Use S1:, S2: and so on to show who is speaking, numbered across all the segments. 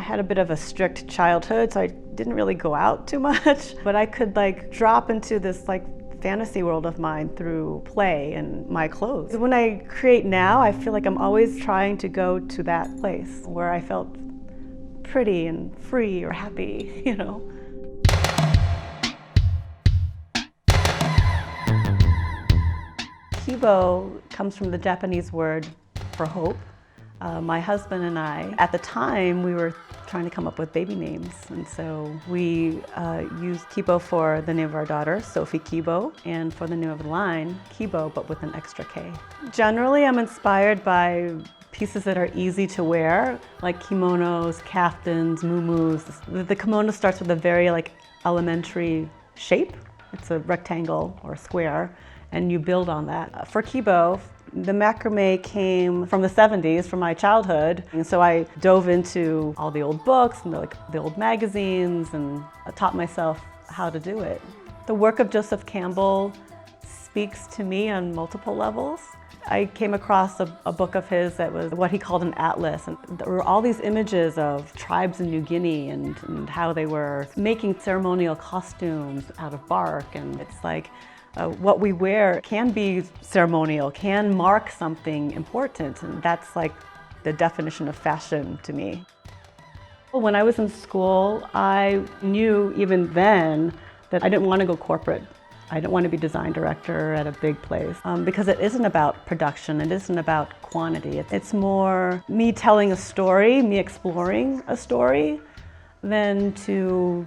S1: had a bit of a strict childhood, so I didn't really go out too much, but I could like drop into this like fantasy world of mine through play and my clothes. When I create now, I feel like I'm always trying to go to that place where I felt pretty and free or happy, you know. KKIBO comes from the Japanese word for hope. My husband and I, at the time, we were trying to come up with baby names, and so we used KKIBO for the name of our daughter, Sophie KKIBO, and for the name of the line, KKIBO, but with an extra K. Generally, I'm inspired by pieces that are easy to wear, like kimonos, kaftans, muumuus. The kimono starts with a very like elementary shape. It's a rectangle or a square, and you build on that. For KKIBO, the macrame came from the 70s, from my childhood, and so I dove into all the old books and the old magazines and taught myself how to do it. The work of Joseph Campbell speaks to me on multiple levels. I came across a book of his that was what he called an atlas, and there were all these images of tribes in New Guinea and how they were making ceremonial costumes out of bark, and it's like what we wear can be ceremonial, can mark something important, and that's like the definition of fashion to me. When I was in school, I knew even then that I didn't want to go corporate. I didn't want to be design director at a big place because it isn't about production, it isn't about quantity. It's more me telling a story, me exploring a story, than to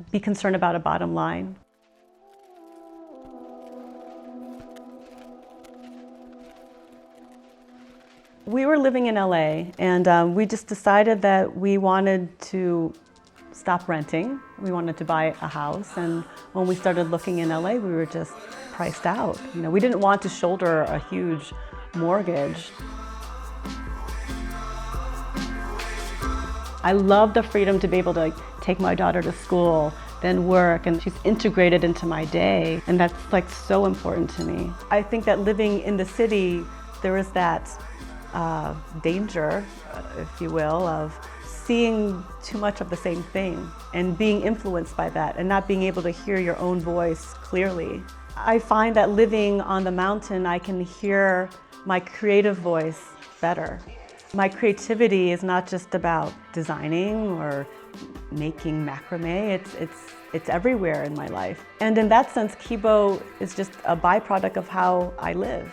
S1: be concerned about a bottom line. We were living in LA, and we just decided that we wanted to stop renting. We wanted to buy a house, and when we started looking in LA, we were just priced out. You know, we didn't want to shoulder a huge mortgage. I love the freedom to be able to take my daughter to school, then work, and she's integrated into my day, and that's like so important to me. I think that living in the city, there is that danger, if you will, of seeing too much of the same thing and being influenced by that and not being able to hear your own voice clearly. I find that living on the mountain, I can hear my creative voice better. My creativity is not just about designing or making macrame, it's everywhere in my life. And in that sense, KKIBO is just a byproduct of how I live.